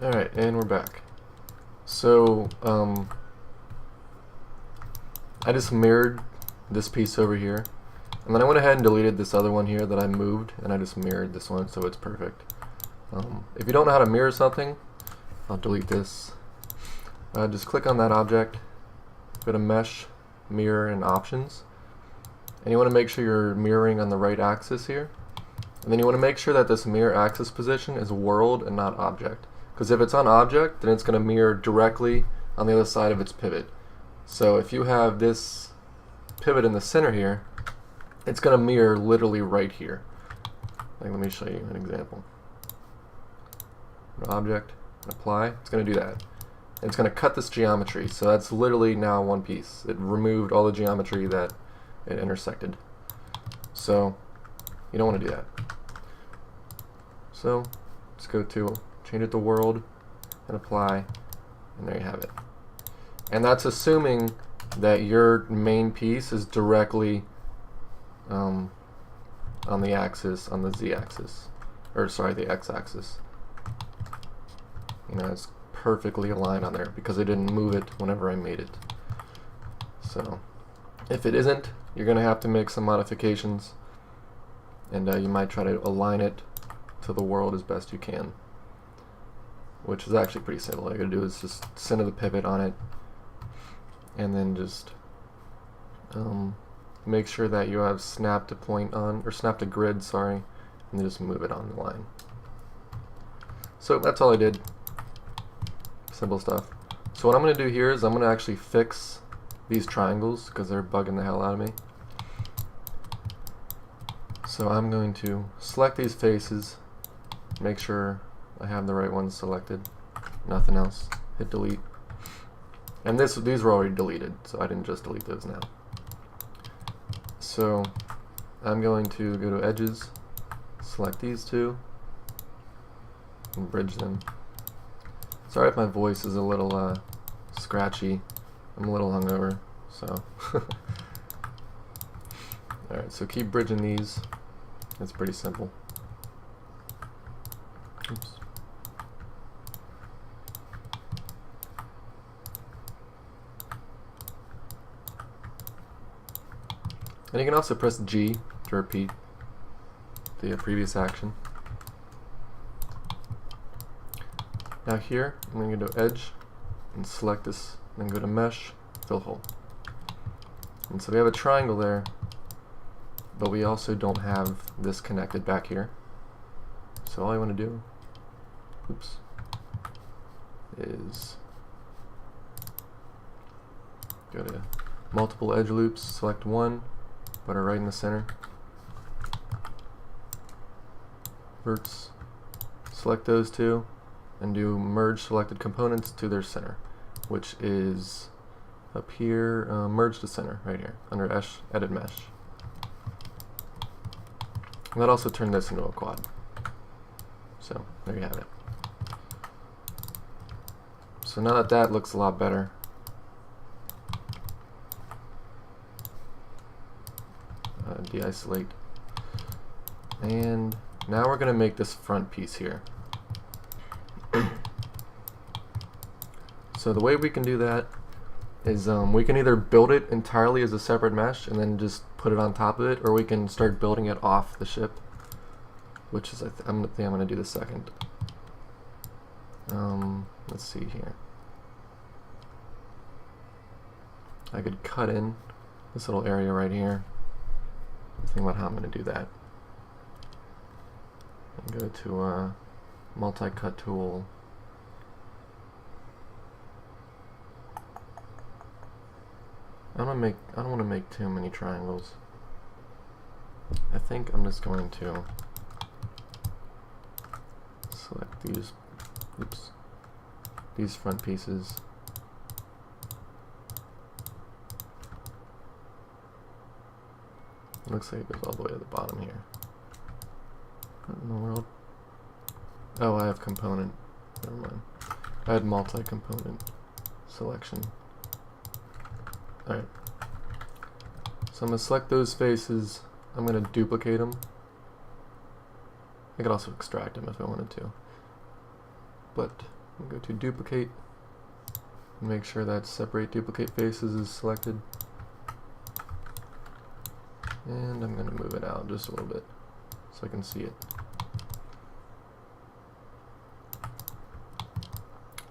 Alright, and we're back. So, I just mirrored this piece over here, and then I went ahead and deleted this other one here that I moved, and I just mirrored this one, so it's perfect. If you don't know how to mirror something, I'll delete this. Just click on that object, go to Mesh, Mirror, and Options, and you want to make sure you're mirroring on the right axis here, and then you want to make sure that this mirror axis position is world and not object. Because if it's on object, then it's going to mirror directly on the other side of its pivot. So if you have this pivot in the center here, it's going to mirror literally right here. Like, let me show you an example. Object, apply, it's going to do that. And it's going to cut this geometry, so that's literally now one piece. It removed all the geometry that it intersected. So you don't want to do that. So let's go to change it to world and apply, and there you have it. And that's assuming that your main piece is directly on the axis, on the z-axis, or sorry, the x-axis. You know, it's perfectly aligned on there because I didn't move it whenever I made it. So if it isn't, you're going to have to make some modifications, and you might try to align it to the world as best you can, which is actually pretty simple. All you gotta do is just center the pivot on it, and then just make sure that you have snap to point on, or snap to grid, sorry, and then just move it on the line. So that's all I did. Simple stuff. So what I'm gonna do here is I'm gonna actually fix these triangles because they're bugging the hell out of me. So I'm going to select these faces, make sure I have the right ones selected, nothing else, hit delete. And these were already deleted, so I didn't just delete those now. So I'm going to go to edges, select these two, and bridge them. Sorry if my voice is a little scratchy, I'm a little hungover, so. Alright, so keep bridging these, it's pretty simple. Oops. And you can also press G to repeat the previous action. Now here, I'm going to go to Edge and select this, then go to Mesh, Fill Hole. And so we have a triangle there, but we also don't have this connected back here. So all I want to do, oops, is go to multiple edge loops, select one, put it right in the center, verts, select those two, and do merge selected components to their center, which is up here, merge to center, right here, under edit mesh. And that also turned this into a quad. So there you have it. So now that that looks a lot better, de-isolate, and now we're going to make this front piece here. So the way we can do that is we can either build it entirely as a separate mesh and then just put it on top of it, or we can start building it off the ship, which is I think I'm going to do the second. Let's see here. I could cut in this little area right here. Think about how I'm going to do that. And go to multi-cut tool. I don't want to make too many triangles. I think I'm just going to select these, oops, these front pieces. It looks like it goes all the way to the bottom here. What in the world? Oh, I have component. Never mind. I had multi-component selection. Alright. So I'm going to select those faces. I'm going to duplicate them. I could also extract them if I wanted to. But Go to duplicate. Make sure that separate duplicate faces is selected. And I'm going to move it out just a little bit so I can see it.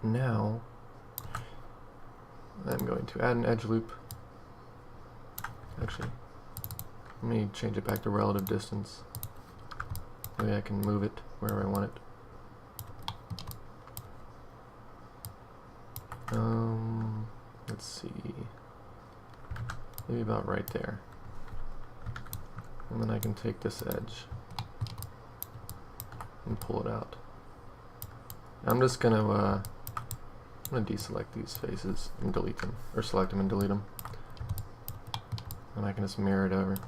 Now I'm going to add an edge loop. Actually, let me change it back to relative distance. Maybe I can move it wherever I want it. Let's see. Maybe about right there. And then I can take this edge and pull it out. I'm just gonna deselect these faces and delete them, or select them and delete them. And I can just mirror it over. So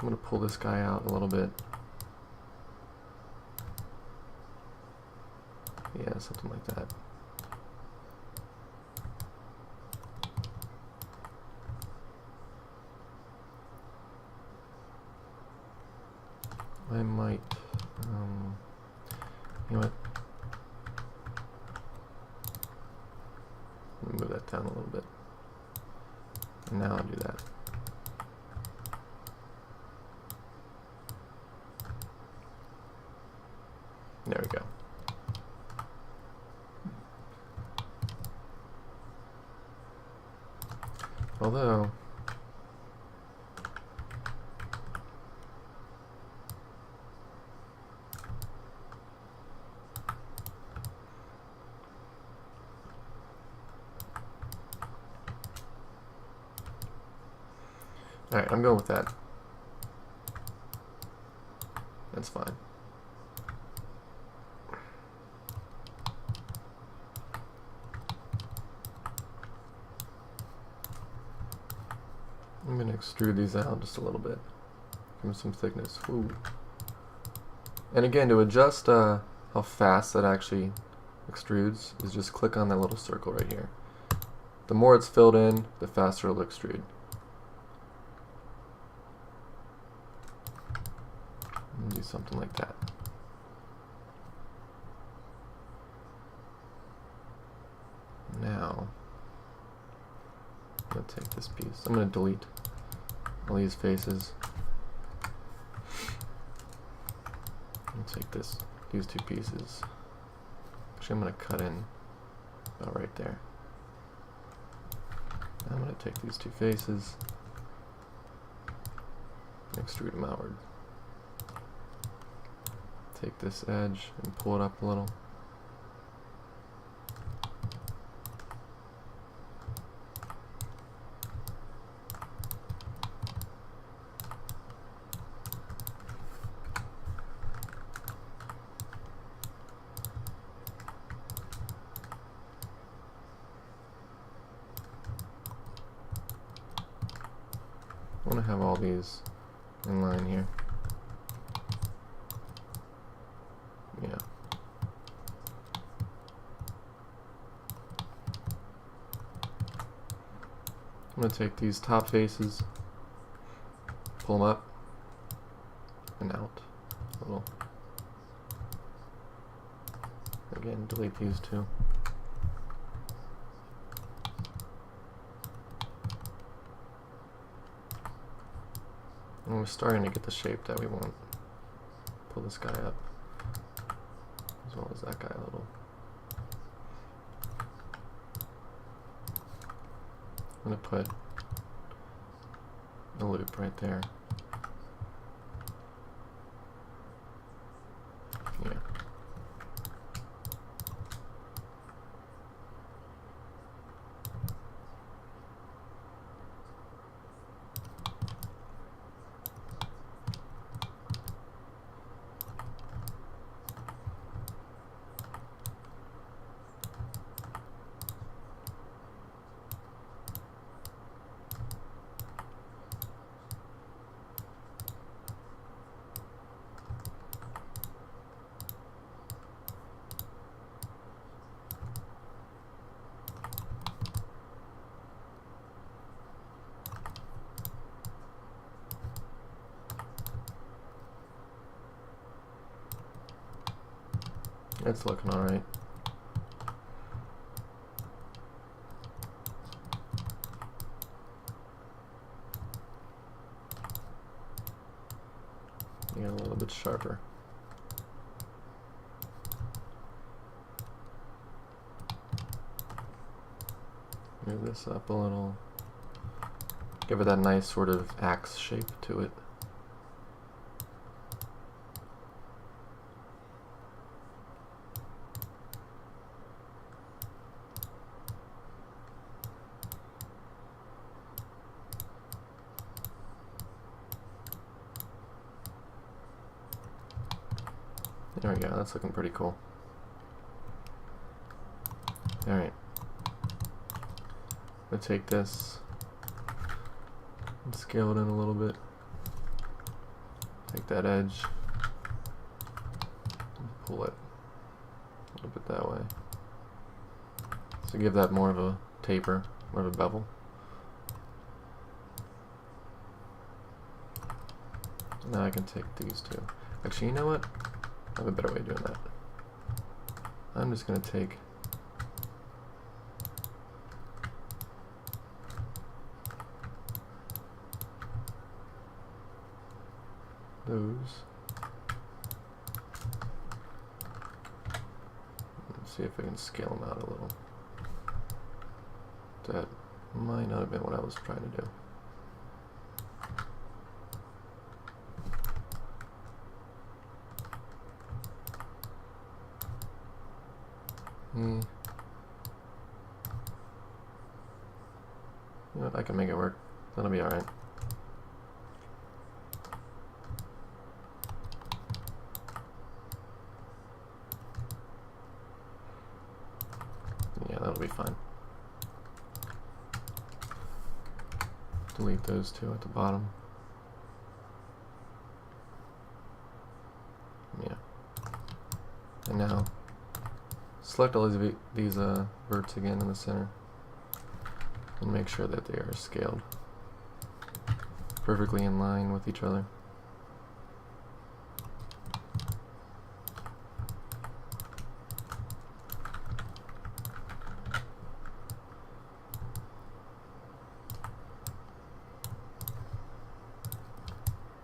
I'm gonna pull this guy out a little bit. Yeah, something like that. I might, you know what? Let me move that down a little bit. And now I'll do that. There we go. Although, alright, I'm going with that. That's fine. I'm going to extrude these out just a little bit. Give them some thickness. Ooh. And again, to adjust how fast that actually extrudes is just click on that little circle right here. The more it's filled in, the faster it'll extrude. And do something like that. Now, I'm going to take this piece. I'm going to delete all these faces. I'll take these two pieces. Actually, I'm going to cut in about right there. I'm going to take these two faces and extrude them outward. Take this edge and pull it up a little. I want to have all these in line here. Yeah. I'm going to take these top faces, pull them up and out a little. Again, delete these two. And we're starting to get the shape that we want. Pull this guy up, as well as that guy a little. I'm going to put a loop right there. Yeah. It's looking alright. Yeah, a little bit sharper. Move this up a little. Give it that nice sort of axe shape to it. There we go, that's looking pretty cool. Alright. I'm gonna take this and scale it in a little bit. Take that edge and pull it a little bit that way. So give that more of a taper, more of a bevel. Now I can take these two. Actually, you know what? I have a better way of doing that. I'm just going to take those. Let's see if I can scale them out a little. That might not have been what I was trying to do. You know what, I can make it work. That'll be alright. Yeah, that'll be fine. Delete those two at the bottom. Yeah. And now select all these verts again in the center and make sure that they are scaled perfectly in line with each other.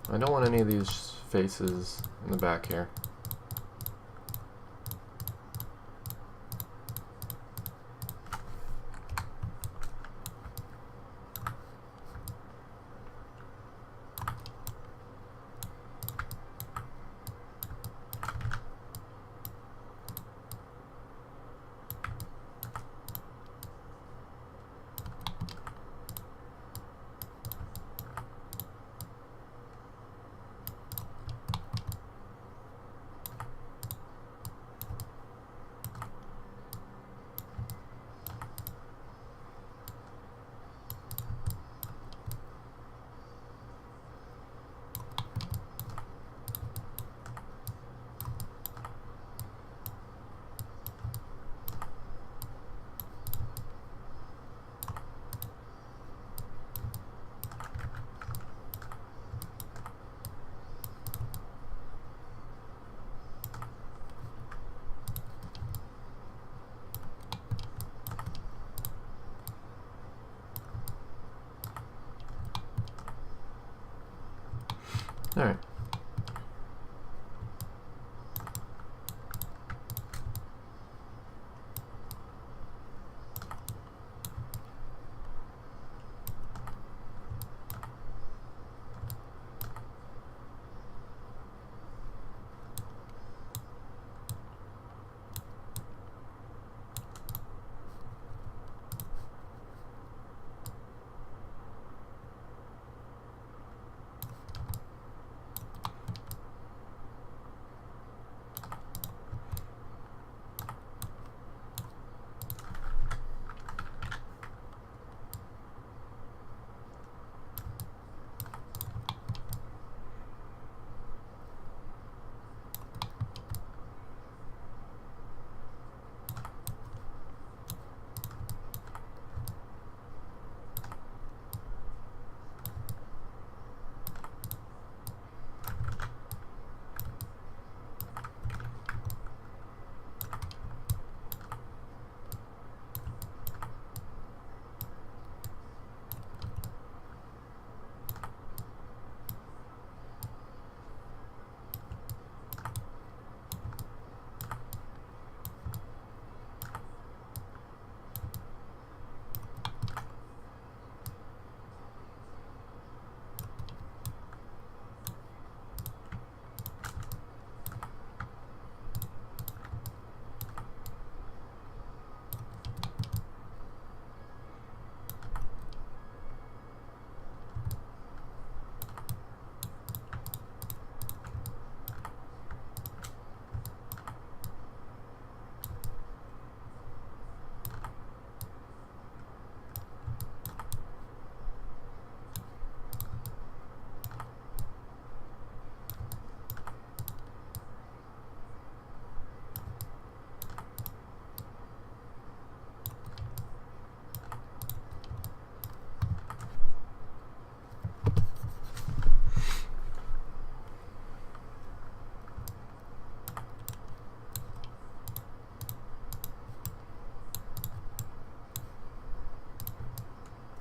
I don't want any of these faces in the back here. All right.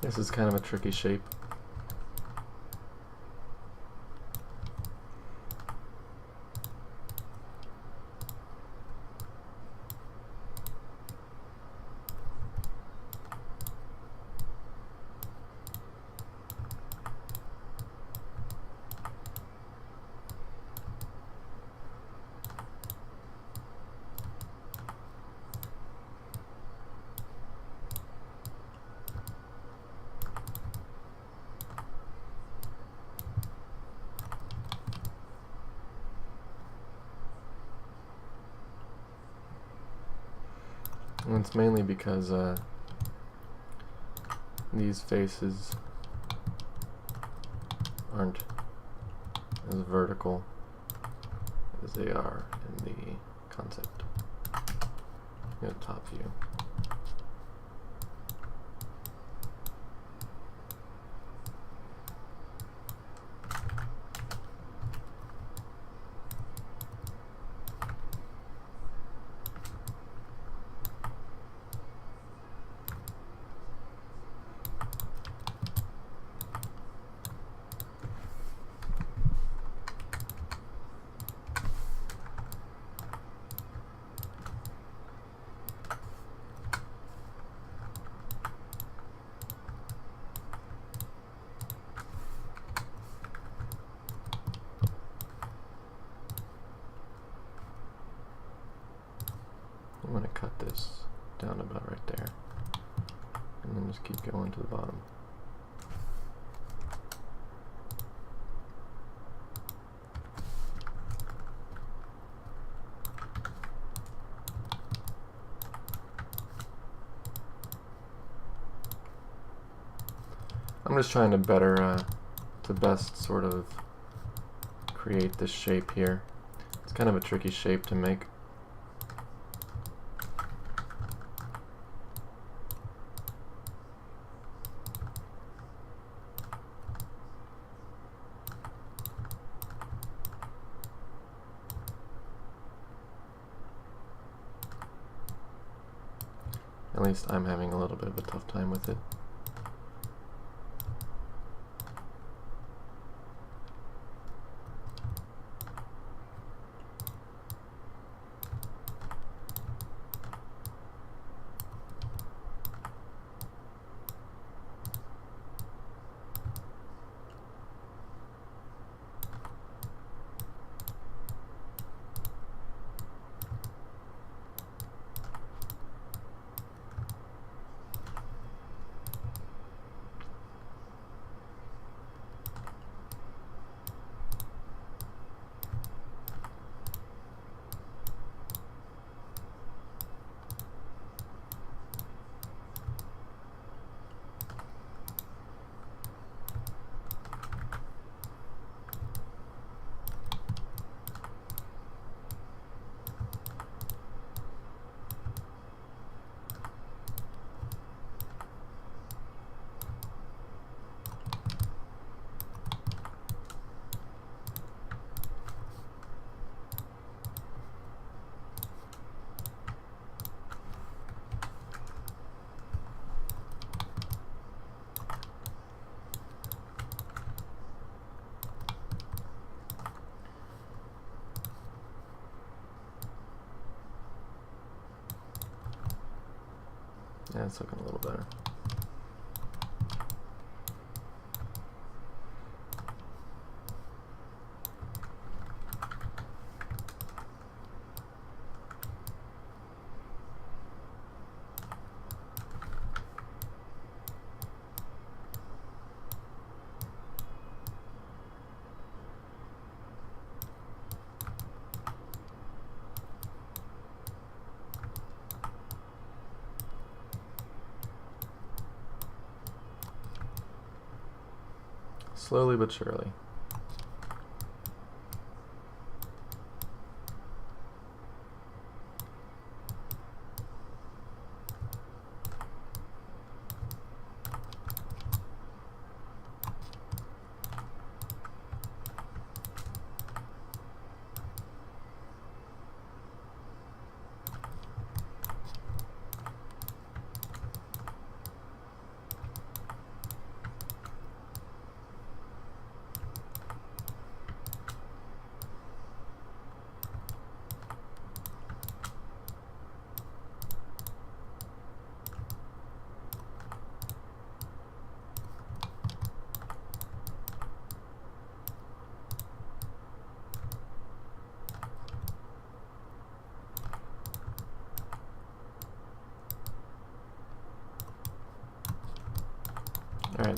This is kind of a tricky shape. And it's mainly because these faces aren't as vertical as they are in the concept, in the top view. I'm going to cut this down about right there, and then just keep going to the bottom. I'm just trying to best sort of create this shape here. It's kind of a tricky shape to make. At least I'm having a little bit of a tough time with it. Yeah, it's looking a little better. Slowly but surely.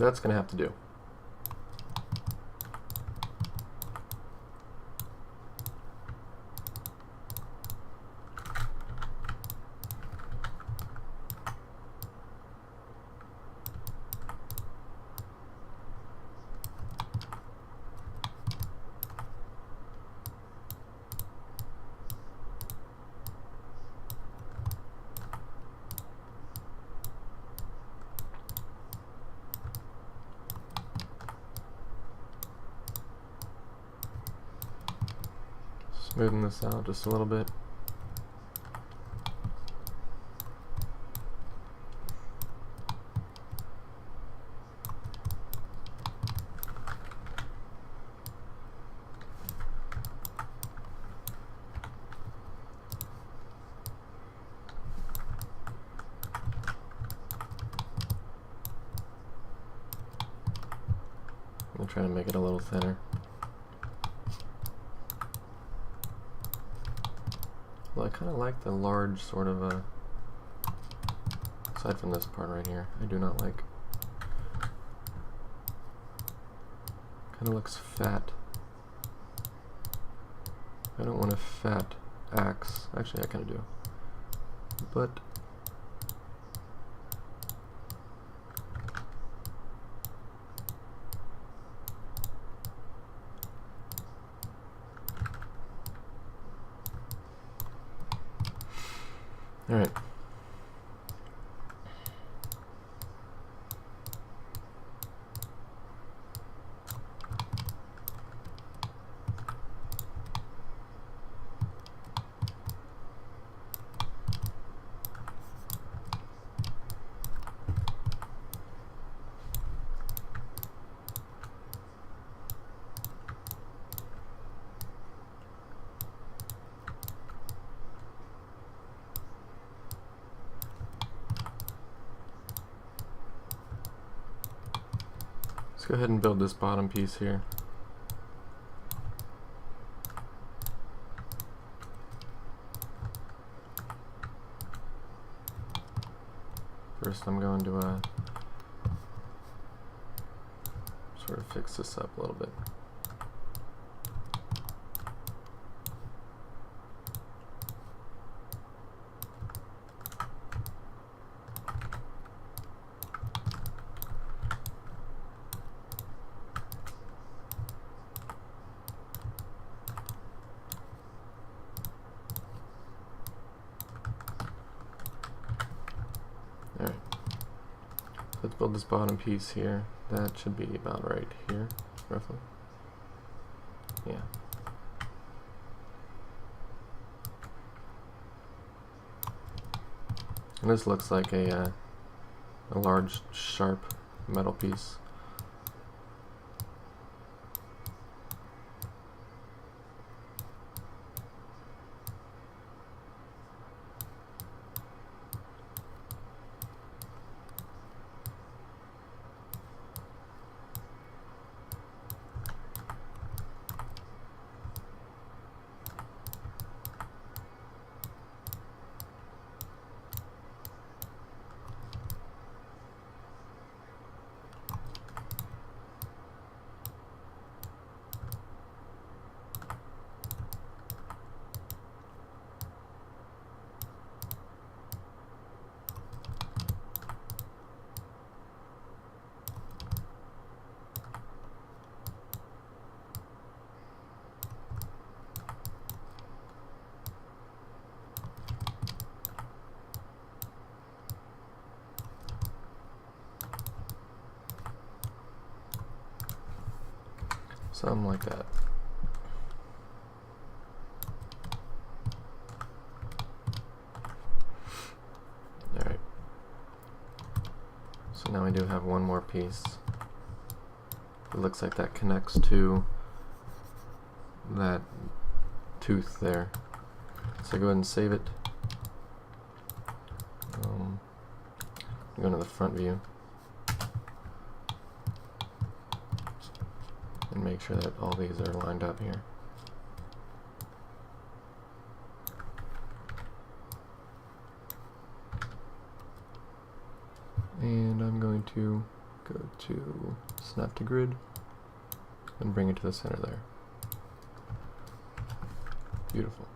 Alright, that's going to have to do. Smoothing this out just a little bit. I'm trying to make it a little thinner. Well, I kind of like the large sort of, aside from this part right here, I do not like. Kind of looks fat. I don't want a fat axe. Actually, I kind of do. But all right. Let's go ahead and build this bottom piece here. First I'm going to sort of fix this up a little bit. Alright, let's build this bottom piece here. That should be about right here, roughly. Yeah. And this looks like a large, sharp metal piece. Something like that. Alright. So now we do have one more piece. It looks like that connects to that tooth there. So go ahead and save it. Go to the front view. And make sure that all these are lined up here. And I'm going to go to snap to grid and bring it to the center there. Beautiful.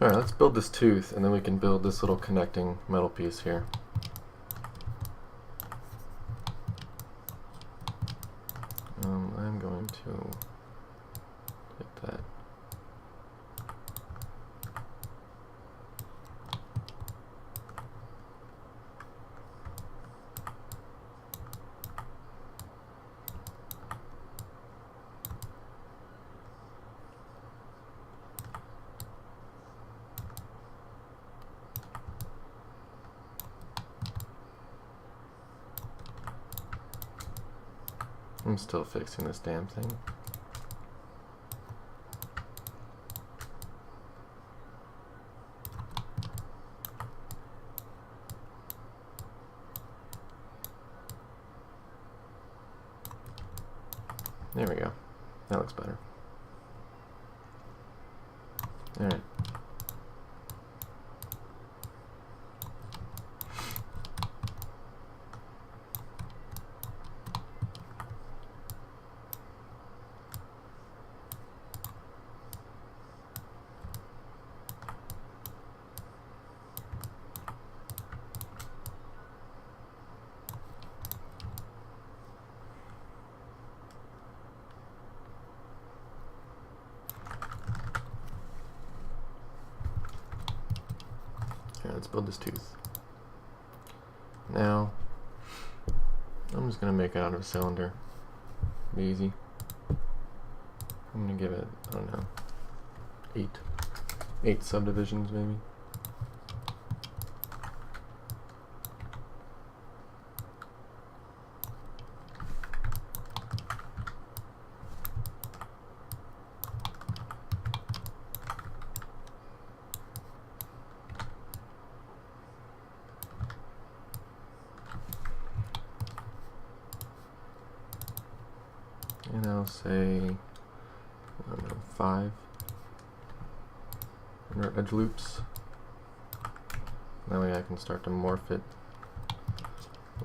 Alright, let's build this tooth, and then we can build this little connecting metal piece here. I'm going to get that. I'm still fixing this damn thing. There we go. That looks better. Alright. Let's build this tooth. Now, I'm just going to make it out of a cylinder. Be easy. I'm going to give it, I don't know, 8 subdivisions maybe. And I'll say, I don't know, 5 inner edge loops. That way I can start to morph it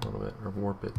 a little bit, or warp it.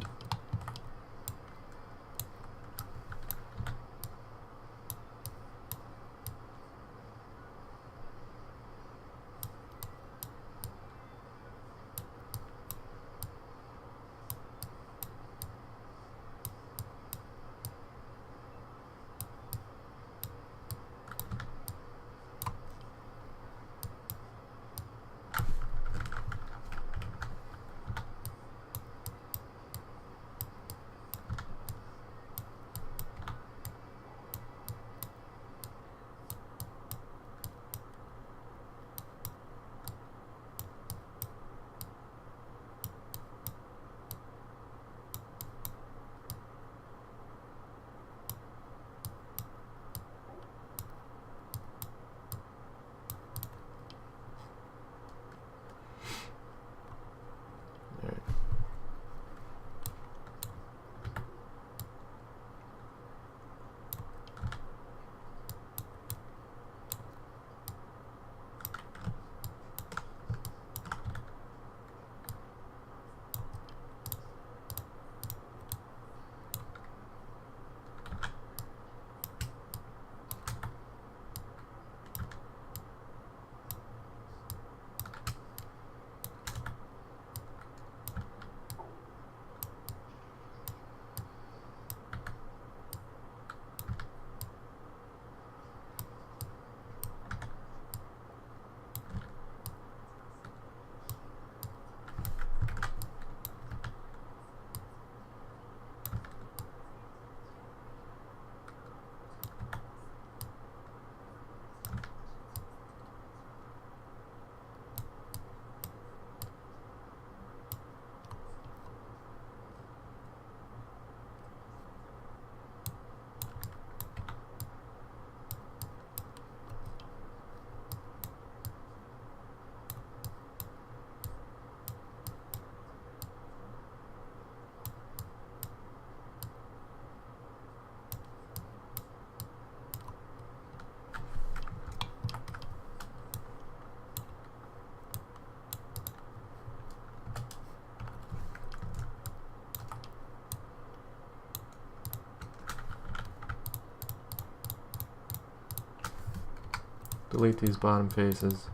delete these bottom faces.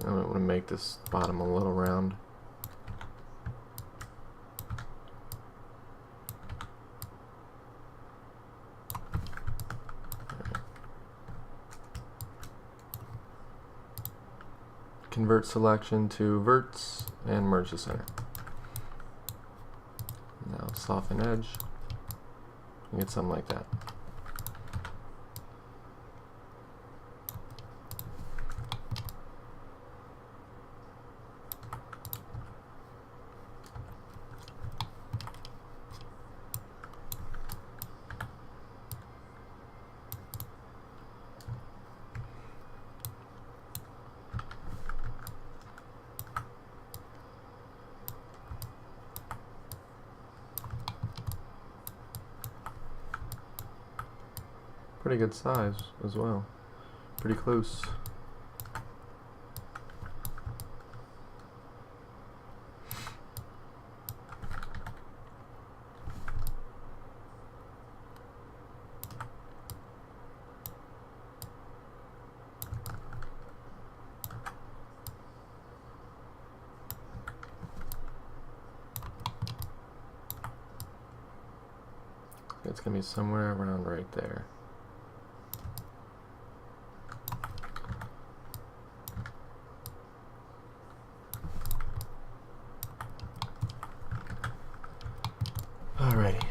I want to make this bottom a little round. Convert selection to verts and merge the center. Now soften edge. You get something like that. Pretty good size as well. Pretty close. It's gonna be somewhere around right there. Alrighty.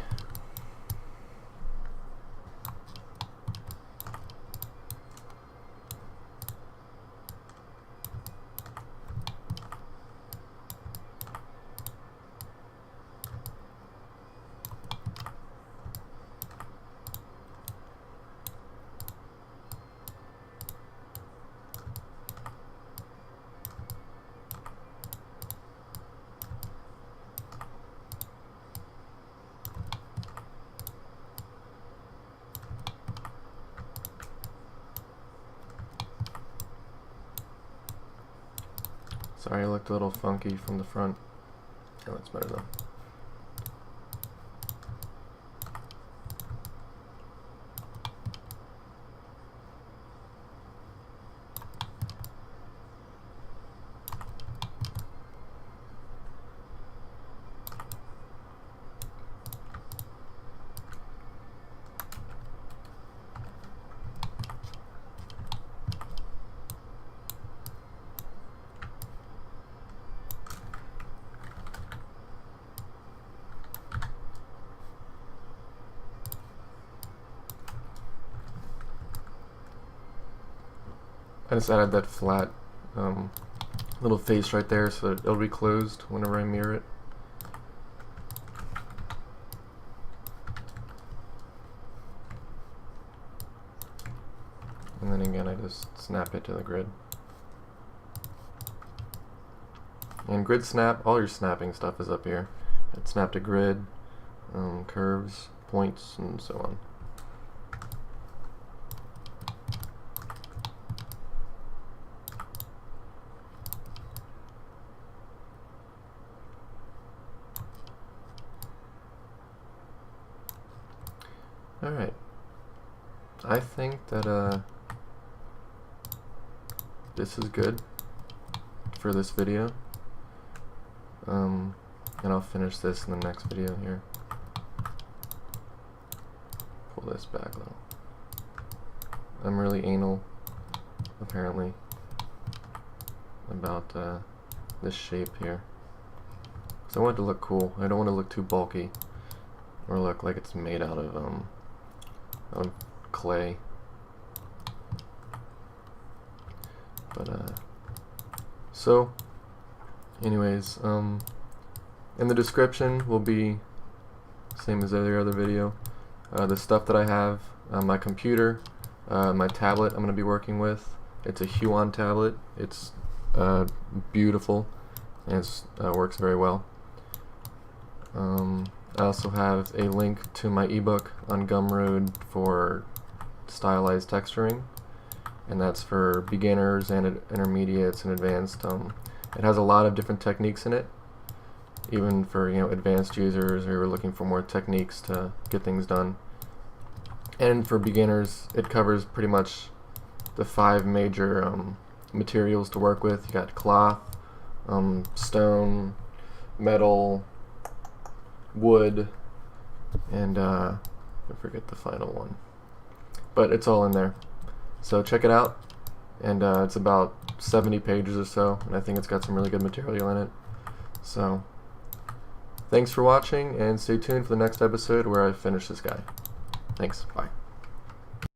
Sorry, it looked a little funky from the front. It looks better though. I just added that flat little face right there so that it'll be closed whenever I mirror it. And then again, I just snap it to the grid. And grid snap, all your snapping stuff is up here. It's snap to grid, curves, points, and so on. Alright, I think that this is good for this video, and I'll finish this in the next video here. Pull this back though. I'm really anal, apparently, about this shape here. because I want it to look cool. I don't want to look too bulky or look like it's made out of clay. But so anyways, in the description will be same as every other video, the stuff that I have, my computer, my tablet I'm going to be working with. It's a Huion tablet. It's beautiful and it works very well. I also have a link to my ebook on Gumroad for stylized texturing, and that's for beginners and intermediates and advanced. It has a lot of different techniques in it, even for advanced users who are looking for more techniques to get things done. And for beginners, it covers pretty much the 5 major materials to work with. You got cloth, stone, metal, wood, and I forget the final one. But it's all in there. So check it out. And it's about 70 pages or so, and I think it's got some really good material in it. So thanks for watching, and stay tuned for the next episode where I finish this guy. Thanks. Bye.